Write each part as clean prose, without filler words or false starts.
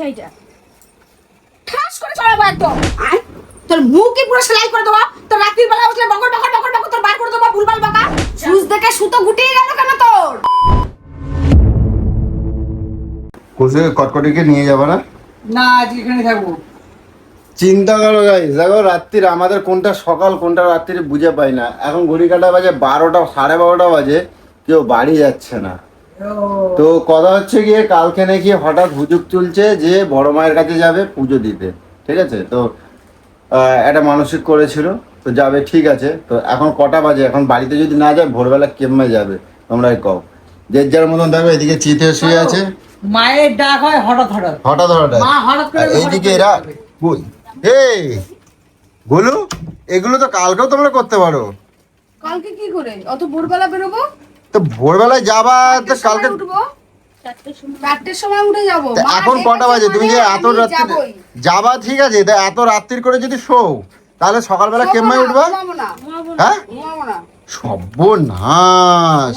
শাড়িটা ঠাস করে চড়াবো একদম। আয় তোর মুখে পুরো সেলাই করে দেবো, তোর রাত্রির বেলা উঠলে বকর বকর বকর বকর তোর বার করে দেবো ভুলভাল বাঁকা। সুজ দেখে সুতো গুটিয়ে গেল কেন তোর? কোষে কটকটিকে নিয়ে যাবো না? না আজ এখানে থাকবো। চিন্তা করো গাইস, দেখো রাত্রির আমাদের কোনটা সকাল কোনটা রাত্রি বুঝে পাই না। এখন ঘড়ি কাটা বাজে 12টা, 12:30 বাজে, কেউ বাড়ি যাচ্ছে না। তো কথা হচ্ছে গিয়ে কালকে নাকি হঠাৎ হুজুক তুলছে যে বড় মায়ের কাছে যাবে পুজো দিতে, ঠিক আছে? তো একটা মানসিক করেছিল, তো যাবে, ঠিক আছে। তো এখন কটা বাজে? এখন বাড়িতে যদি না যায় ভোরবেলা কেমনে যাবে তোমরাই কও। যে যার মতন দেখো, এদিকে চিতে শুয়ে আছে, মায়ের ডাক হয় হঠাৎ হঠাৎ হঠাৎ হঠাৎ। মা হঠাৎ করে আর এইদিকে এরা কই? এই গোলু, এগুলো তো কালকেও তোমরা করতে পারো। কালকে কি করে অত ভোরবেলা বেরোবো? তো ভোরবেলায় যাবা, তো কালকে উঠবো 4টের সময় উঠে যাবো। তো এখন কটা বাজে? তুমি যে এত রাত্রি যাবা, ঠিক আছে, তা এত রাত্রির করে যদি শোও তাহলে সকালবেলা কেমনে উঠবা? হ্যাঁ, সর্বনাশ।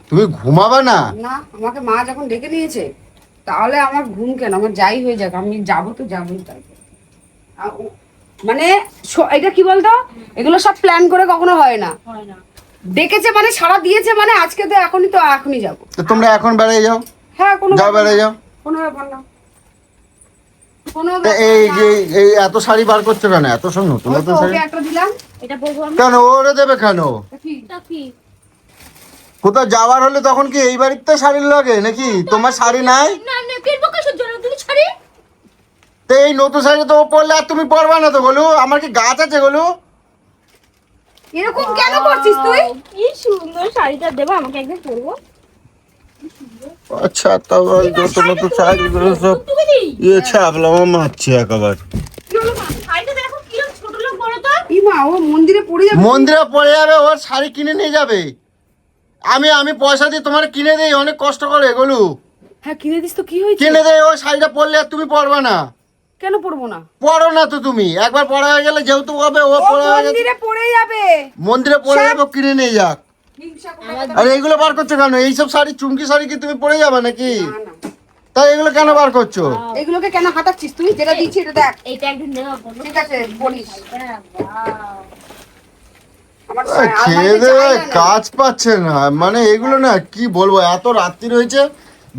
তুমি ঘুমাবা না? না, আমাকে মা যখন ডেকে নিয়েছে তাহলে আমার ঘুম কেন? আমার যাই হয়ে যাক, আমি যাবো তো যাবোই। তারপর মানে এটা কি বলতো, এগুলো সব প্ল্যান করে কখনো হয় না। ডেকেছে মানে সারা দিয়েছে মানে আজকে তো এখনই যাবো। তো তোমরা এখন বেড়ে যাও। হ্যাঁ, যাও, বেড়ে যাও, কোনো ব্যাপার না। কোনো তা এই যে এই এত শাড়ি বার করছো কেন? এত সব নতুন নতুন শাড়ি একটা দিলাম, এটা বলবো আমি কেন? ওরে দেবে কেন? কি কোথাও যাওয়ার হলে তখন কি এই বাড়িতে শাড়ি লাগে নাকি? তোমার শাড়ি নাই? না না কিনবো কিসের জন্য তুমি শাড়ি? তো এই নতুন শাড়ি তো ও পরলে আর তুমি পরবা না তো গোলু? আমার কি গাছ আছে গোলু? এরকম কেন করছিস তুই? কি সুন্দর শাড়িটা দেবো আমাকে একদিন পরবো। আচ্ছা, তবে নতুন নতুন শাড়িগুলো সব ইয়ে ছাপলাম মারছে একেবারে। শাড়িটা দেখো কি ছোট লোক বড় তো। ইমা, ও মন্দিরে পড়ে যাবে। মন্দিরে পড়ে যাবে, ওর শাড়ি কিনে নিয়ে যাবে। আমি পয়সা দিয়ে তোমার কিনে দেই, অনেক কষ্ট করে গোলু। হ্যাঁ, কিনে দিস তো কি হয়েছে? কিনে দেই, ওই শাড়িটা পরলে আর তুমি পরবা না। কেন পড়বো না? পরো না তো তুমি, একবার পড়া হয়ে গেলে যেহেতু হবে, ও পড়া হয়ে গেছে, মন্দিরে পড়ে যাবে। মন্দিরে পড়ে যাবে, কিনে নিয়ে যাক। আরে এইগুলো বার করছো কেন? এইসব শাড়ি, চুমকি শাড়ি কি তুমি পরে যাবে নাকি? তাই এগুলো কেন বার করছো? এগুলোকে কেন হাতাচ্ছিস তুই? যেটা দিচ্ছি এটা দেখ। এইটা একদিন দেবো বলো। ঠিক আছে, বলিস। আমার খেয়ে দেবে কাজ পাচ্ছে না, মানে এগুলো না কি বলবো, এত রাত্রি রয়েছে।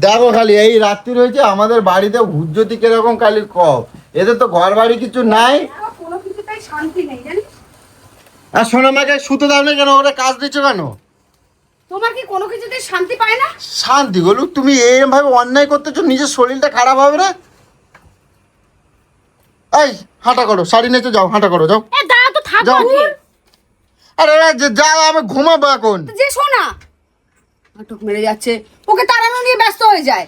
দেখো খালি এই রাত্রি রয়েছে, আমাদের বাড়িতে হুজ্জতি কিরকম খালি কম। এদের তো ঘর বাড়ি কিছু নাই। কোনো কিছুতেই শান্তি নেই জানিস? আর শোনো, আমাকে শুতে দাও না কেন? ওরা কাজ দিচ্ছ কেন? তোমার কি কোনো কিছুতে শান্তি পায় না? শান্তি গলু, তুমি এরকম ভাবে অন্যায় করতেছো, নিজের শরীরটা খারাপ হবে না? এই হাঁটা করো, শাড়ি নিয়ে যাও, হাঁটা করো, যাও। এ দাঁড়া তো থাকো যাও। আগে। আরে যাও, আমি ঘুমাবো এখন। যে শোনা নাটক মেরে যাচ্ছে, ওকে তাড়ানো নিয়ে ব্যস্ত হয়ে যায়।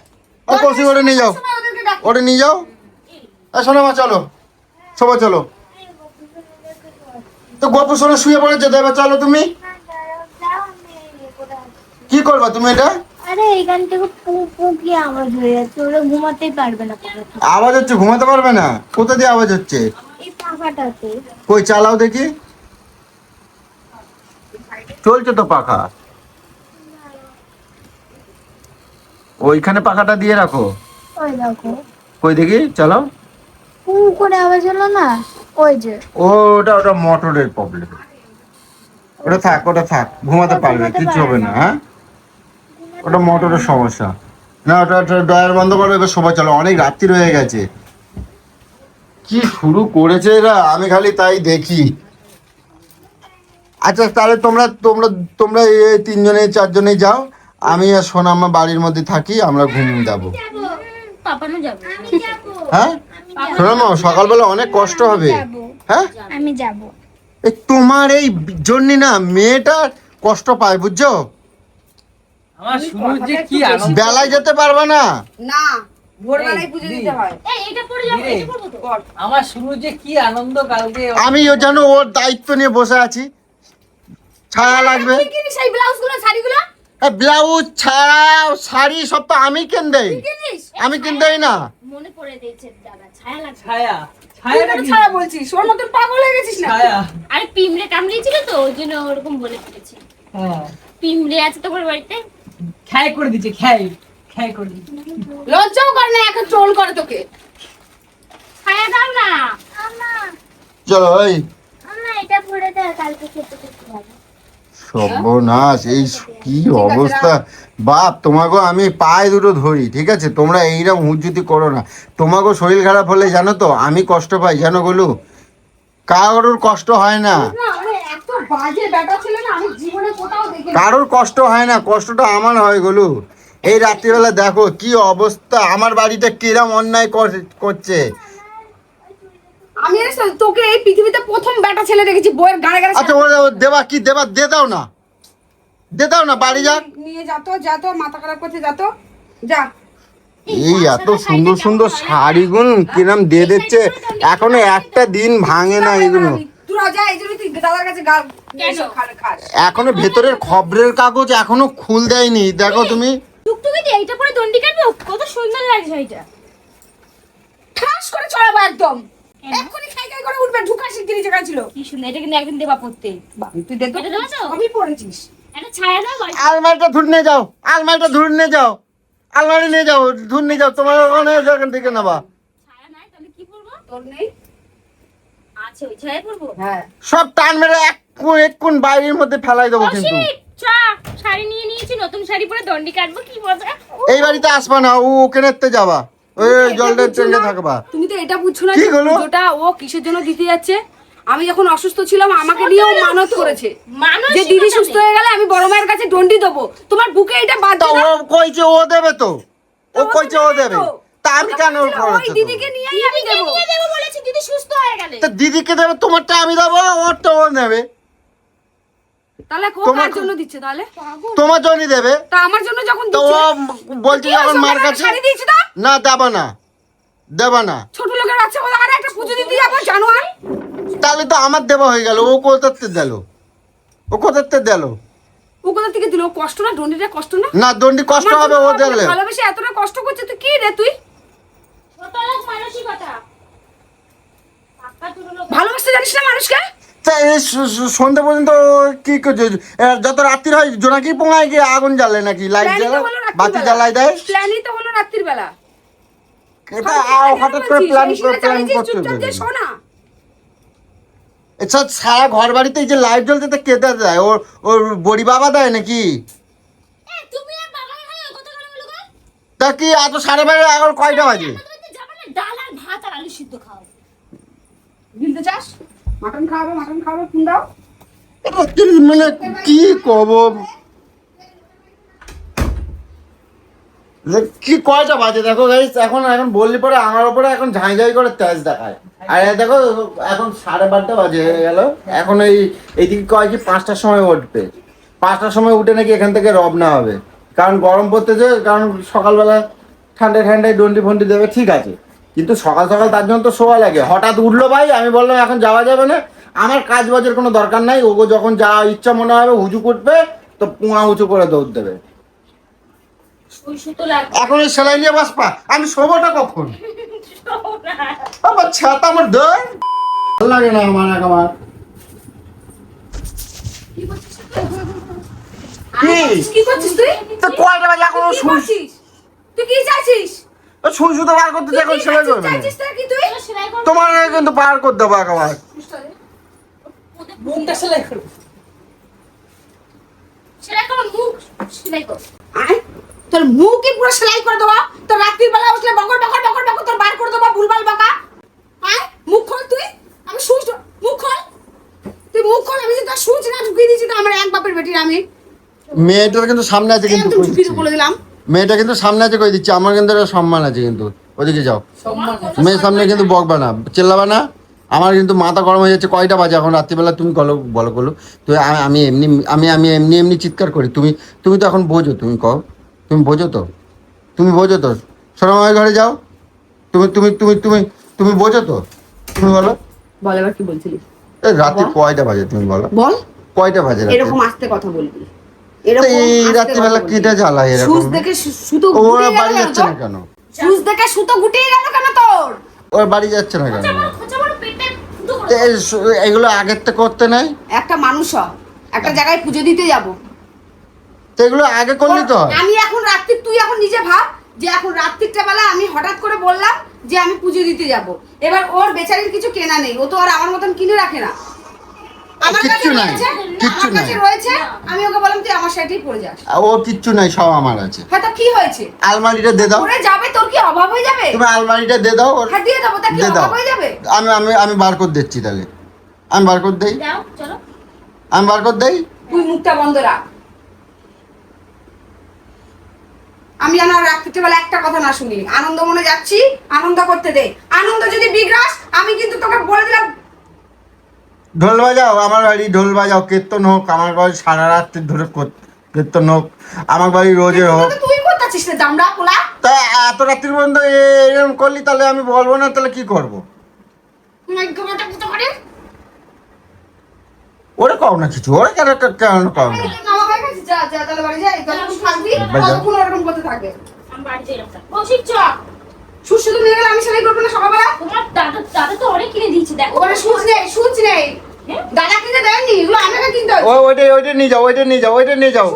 আর কষি করে নিয়ে যাও, ওটা নিয়ে যাও। শোনো মা, চলো সবাই চলো। তো গল্প শোনা শুয়ে পড়েছে, দেবে, চলো তুমি। কি করবা তুমি এটা? আরে এইখান থেকে কি আওয়াজ হয়ে যাচ্ছে, ওরা ঘুমাতেই পারবে না। আওয়াজ হচ্ছে, ঘুমাতে পারবে না? কোথা দিয়ে আওয়াজ হচ্ছে? এই পাখাটাতে। কই চালাও দেখি। চলছে তো পাখা, ওইখানে পাখাটা দিয়ে রাখো। ওই দেখো কই দেখি, চালাও। করে আওয়াজ হলো না, ওই যে। ওটা মোটরের প্রবলেম। ওটা থাক, ঘুমাতে পারবে, কিছু হবে না। হ্যাঁ, ওটা মোটরের সমস্যা। না, ওটা ড্রয়ার বন্ধ করো, এবার সবাই চলো, অনেক রাত্রি হয়ে গেছে। কি শুরু করেছে এরা, আমি খালি তাই দেখি। আচ্ছা তাহলে তোমরা তোমরা তোমরা এই 3জনে 4জনে যাও, আমি আর সোনা আমার বাড়ির মধ্যে থাকি, আমরা ঘুম যাবো। পাপানো যাবো। হ্যাঁ সোনা, সকালবেলা অনেক কষ্ট হবে। হ্যাঁ, আমি যাব। এই তোমার এই জন্য না মেয়েটা কষ্ট পায়, বুঝছো? আমার শুরু যে কি আনন্দ। বেলায় যেতে পারবে না। না, ভোরবেলায় পুজো দিতে হয়। এই এটা পড়ে যাবো, ধীরে। এটা পড়বো তো। আমার শুরু যে কি আনন্দ কালকে। আমি ও জানো ওর দায়িত্ব নিয়ে বসে আছি, ছায়া লাগবে। কি কিনিস এই ব্লাউজগুলো, শাড়িগুলো? ব্লাউজ ছাড়া শাড়ি সব তো আমি কেন দেই, কিনিস? আমি কেন দেই না। মনে পড়ে দিয়েছে দাদা, ছায়া লাগছে। ছায়া তুই ছায়াটা কেন কি? ছাড়া বলছিস? ওর মতন পাগল হয়ে গেছিস না? ছায়া। আরে পিমড়ে কামড়িয়েছিল তো, ওই জন্য ওরকম বলে ফেলেছি। হ্যাঁ, পিমড়ে আছে তোমার বাড়িতে? খাই করে দিচ্ছে, খাই করে দিচ্ছে। লজ্জাও করে না, এখন ট্রোল করে তোকে। ছায়া দাও না আম্মা। চলো এই আম্মা এটা পরে দাও, কালকে খেতে খেতে হবে। সর্বনাশ, এই কি অবস্থা বাপ। তোমাকেও আমি পায়ে দুটো ধরি, ঠিক আছে? তোমরা এইরকম হুজ্জুতি করো না। তোমাকেও শরীর খারাপ হলে জানো তো আমি কষ্ট পাই, জানো গোলু? কারোর কষ্ট হয় না, না মানে এত বাজে ব্যাটা ছিল না আমি জীবনে কোথাও দেখিনি। কারোর কষ্ট হয় না, কষ্টটা আমার হয় গোলু। এই রাত্রিবেলা দেখো কি অবস্থা, আমার বাড়িতে কিরম অন্যায় করছে। আমি জানিস তো, তোকে এই পৃথিবীতে প্রথম ব্যাটা ছেলে দেখেছি বইয়ের গাড়ে গাড়ে। আচ্ছা ও দেবা কি দেবা, দে দাও না, দে দাও না, বাড়ি যাক। নিয়ে যা তো মাথা খারাপ করছে, যা তো যা। এই এত সুন্দর সুন্দর শাড়িগুলো কিরম দিয়ে দিচ্ছে, এখনো একটা দিন ভাঙে না এগুলো। তুই যা, এই জন্য তুই দাদার কাছে গাল খাস। এখনো ভেতরের খবরের কাগজ এখনো খুল দেয়নি, দেখো তুমি। টুকটুকি দিয়ে এইটা পরে দণ্ডি কাটবো, কত সুন্দর লাগছে এইটা। ঠাস করে চড়াবো একদম, এক্ষুনি খাই খাই করে উঠবে। ঢুকা শিগগিরি জায়গা ছিল। কি সুন্দর, এটা কিন্তু একদিন দেবা পড়তে। তুই দেখ এটা দেওয়া তো? সবই পড়েছিস। একটা ছায়া দাও বাড়ি। আলমারিটা ধুর নিয়ে যাও, আলমারিটা ধুর নিয়ে যাও, আলমারি নিয়ে যাও, ধুর নিয়ে যাও, তোমার ওখানে এখান থেকে নেবা। ছায়া নাই তাহলে কি পরবো? তোর নেই? আছে ওই ছায়া পরবো। হ্যাঁ সব টান মেরে এক কোণ বাইরের মধ্যে ফেলাই দেবো কিন্তু। শাড়ি নিয়ে নিয়েছি, নতুন শাড়ি পরে দণ্ডি কাটবো, কি মজা। এই বাড়িতে আসবা না, ও কেনেতে যাবা, ওই জলটা ট্রেনে থাকবা। তুমি তো এটা বুঝছো না কি যে হলো? পুজোটা ও কিসের জন্য দিতে যাচ্ছে। আমি যখন অসুস্থ ছিলাম আমাকে নিয়েও মানত করেছে যে দিদি সুস্থ হয়ে গেলে আমি বড় মায়ের কাছে দণ্ডি দেবো। তোমার বুকে এটা বাদ তা ও কইছে ও দেবে তো, ও কইছে ও দেবে, তা আমি কেন ওই খরচ দিদিকে নিয়েই আমি দেবো। নিয়ে দেবো বলেছি, দিদি সুস্থ হয়ে গেলে। তা দিদিকে দেবে, তোমারটা আমি দেবো, ওরটা ও নেবে। তাহলে ও কার জন্য দিচ্ছে তাহলে? তোমার জন্যই দেবে। তা আমার জন্য যখন তো দিচ্ছে ও বলছে যখন মার কাছে, শাড়ি দিয়েছি তো না দেবা না, দেবা না, ছোট লোকের বাচ্চা কোথা আর একটা পুজো দিতে যাবো জানোয়ার। তাহলে তো আমার দেওয়া হয়ে গেল। ও কোথাতে দিল, ও কোথাতে দিল? ও কোথা থেকে দিল? কষ্ট না, দণ্ডিটা কষ্ট না? না দণ্ডি কষ্ট আমার হবে ও জন্য দিলে। ভালোবেসে এতটা কষ্ট করছে, তুই কি রে তুই? ছোট লোক মানসিকতা। পাক্কা ছোট লোক। ভালোবাসতে জানিস না মানুষকে? তা এই সন্ধ্যে পর্যন্ত কি করছে? যত রাত্রি হয় জোনাকি পোঙায় গিয়ে আগুন জ্বালে নাকি, লাইট জ্বালা, বাতি জ্বালাই দেয়। প্ল্যানই তো হলো রাত্রির বেলা। এটা হঠাৎ করে প্ল্যান করতে চুপচাপ দিয়ে শো না। আচ্ছা সারা ঘর বাড়িতে এই যে লাইট জ্বলতে তা কে দেয়? ওর ওর বড়ি বাবা দেয় নাকি? তুমি আর বাবা হয় কত করে বলো গো? তা কি এত 11:30 কয়টা বাজে? তুমি যাবে না, ডাল আর ভাত আর আলু সিদ্ধ খাও। গিলতে চাস? মাটন খাবে ফোন দাও। মানে কি কব, কি কয়টা বাজে দেখো গাইস। এখন বললি পরে আমার উপরে এখন ঝাঁই করে তেজ দেখায়। আর দেখো এখন 12:30 বাজে হয়ে গেল। এখন এইদিকে কয় কি 5টার সময় উঠবে, 5টার সময় উঠে নাকি এখান থেকে রওনা হবে, কারণ গরম পড়তেছে। কারণ সকালবেলা ঠান্ডায় ডন্ডি ফন্ডি দেবে, ঠিক আছে, কিন্তু সকাল তার জন্য তো শোয়া লাগে। হঠাৎ উঠলো ভাই, আমি বললাম এখন যাওয়া যাবে না, আমার কাজ বাজের কোনো দরকার নাই। ওগো যখন যা ইচ্ছা মনে হবে হুজু করবে তো পুঙা উঁচু করে দৌড় দেবে। ওই সুতো লাগবে। এখন এই সেলাই নিয়ে বাসপা, আমি শোবটা কখন? আমার ছাতা আমার দই ভালো লাগে না আমার আমার। কি করছিস তুই? তো কয়টা বাজে এখন কি করছিস? তুই কি চাইছিস? সুই সুতো বার করতে তুই এখন কি সেলাই করবে না। চাইছিস তা কি তুই? সেলাই করো। তোমার কিন্তু বার করে দেবো একেবারে। মুখটা সেলাই করবো। সেলাই করো, মুখ সেলাই করো। আয় তোর মুখই পুরো সেলাই করে দেবো। তোর রাত্রির বেলা উঠলে বকর তোর বার করে দেবো ভুলভাল বকা। আয় মুখ খোল তুই। আমি সুচ মুখ খোল। তুই মুখ খোল, আমি যদি তোর সুচ না ঢুকিয়ে দিয়েছি তো আমার এক বাপের বেটির আমি মেয়েটার কিন্তু সামনে আছে কিন্তু একদম ঢুকিয়ে বলে দিলাম। মেয়েটা কিন্তু সামনে আছে কই দিচ্ছি, আমার কিন্তু একটা সম্মান আছে কিন্তু। ওদিকে যাও, সম্মান আছে। মেয়ের সামনে কিন্তু বকবা না, চেল্লাবা না। আমার কিন্তু মাথা গরম হয়ে যাচ্ছে। কয়টা বাজে এখন রাত্রিবেলা? তুমি বলো তো আমি এমনি চিৎকার করি। তুমি তো এখন বোঝো, তুমি কও, তুমি বোঝো তো, সোনামায়ের ঘরে যাও। তুমি বোঝো তো, তুমি বলো। বল এবার কি বলছিলি? এই রাত্রি কয়টা বাজে তুমি বলো? বল। কয়টা বাজে রাত্রি? এরকম আস্তে কথা বলবি। তো এই রাত্রিবেলা কিটা জ্বালায় এরকম? সুচ দেখে সুতো ওরা গুটিয়ে গেল বাড়ি কেন যাচ্ছে তোর? না কেন? সুচ দেখে সুতো গুটিয়ে গেল কেন তোর? ওর বাড়ি যাচ্ছে না কেন? খোঁচা মারো পেটে ফুটো করে। তো এগুলো আগের তো করতে নাই, একটা মানুষ হ, একটা জায়গায় পুজো দিতে যাব। তো এগুলো আগে করলে তো হয়। আমি এখন রাত্রি তুই এখন নিজে ভাব যে এখন রাত্রিটা বেলা আমি হঠাৎ করে বললাম যে আমি পুজো দিতে যাব। এবার ওর বেচারির কিছু কেনা নেই, ও তো আর আমার মতন কিনে রাখে না। আমার কাছে কিচ্ছু নাই, রয়েছে, কিচ্ছু আমার কাছে নাই। রয়েছে, আমি ওকে বললাম তুই আমার শাড়িটাই পরে যাস। ও কিচ্ছু নাই, সব আমার আছে। হ্যাঁ তা কি হয়েছে, আলমারিটা দিয়ে দাও, পরে যাবে, তোর কি অভাব হয়ে যাবে? তুমি আলমারিটা দিয়ে দাও ওর। হ্যাঁ দিয়ে দেবো, তা কি দিয়ে দাও, অভাব হয়ে যাবে? আমি আমি আমি বার করে দিচ্ছি তাহলে, আমি বার করে দেই, দাও চলো। আমি বার করে দেই। তুই মুখটা বন্ধ রাখ। আমি যেন আর রাত্রিবেলা একটা কথা না শুনি। আনন্দ মনে যাচ্ছি, আনন্দ করতে দে। আনন্দ যদি বিগ্রাস, আমি কিন্তু তোকে বলে দিলাম। ঢোল বাজাও, আমার বাড়ি ঢোল বাজাও, কীর্তন হোক, আমার বাড়ি সারা রাত্রি ধরে কীর্তন হোক, আমার বাড়ি রোজে হোক। কিন্তু তুই করতেছিস না জামড়া পোলা। তা এত রাত্রির পর্যন্ত এরকম করলি তাহলে আমি বলবো না, তাহলে কি করবো? মাইগ্রেনটা কত করে? ওরে কও না কিছু, ওরে কেন কেন কও না? নামা হয়ে গেছে, যা যা তাহলে বাড়ি যাই। যতক্ষণ থাকবি বাড়ি যা। ততক্ষণ ওরকম করতে থাকবে। আমি বাড়ি যাই না। কৌশিক চ। সুচ শুধু নিয়ে গেলে আমি সেলাই করবো না সকালবেলা? তোমার দাদা তো অনেক কিনে দিয়েছে দেখো। ওখানে সুচ নেই, সুচ নেই। দাদা কিনে দেয়নি, এগুলো আমাকে কিনতে হচ্ছে। ওইটা নিয়ে যাও, ওইটা নিয়ে যাও, ওইটা নিয়ে যাও,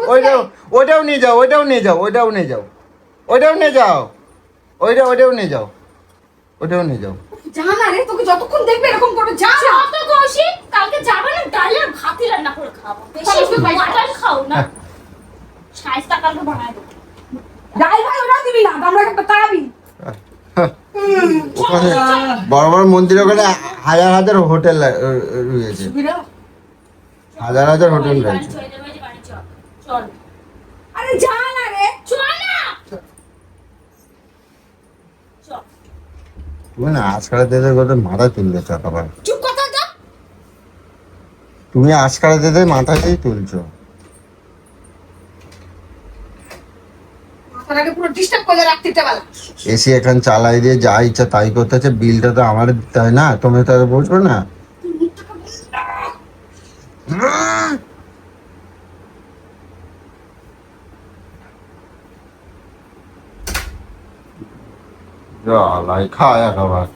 ওইটাও নিয়ে যাও, ওইটাও নিয়ে যাও, ওইটাও নিয়ে যাও, ওইটাও নিয়ে যাও, ওইটাও নিয়ে যাও, ওইটাও নিয়ে যাও। যা না রে, তোকে যতক্ষণ দেখবে এরকম করবে, যা না। চল তো কৌশিক, কালকে যাবে না ডাল আর ভাতই রান্না করে খাবো। বেশি মাটন খাও না। শাইস্তা কালকে বানায় দেবো। যাই ভাই ওরা দিবি না, আমরা একটা তাড়াবি। ওখানে বড় বড় মন্দির, ওখানে হাজার হাজার হোটেল রয়েছে, হাজার হাজার হোটেল বাড়ি রয়েছে। চল, এদের বাড়ি বাড়ি চল। চল। আরে যা না রে। চল না। চল। তুমি না আজকাল দেদের কথা মাথা তুললে আবার, চুপ কথা যা। তুমি আজকাল দেদের মাথাতেই তুলছো। মাথাটাকে পুরো ডিস্টার্ব করে রাত্রিটা বেলা। এসি এখন চালাই দিয়ে যা ইচ্ছা তাই করতেছে, বিলটা তো আমার দিতে হয় না, তুমি তো আর বুঝবে না। লাই খায় খাবার।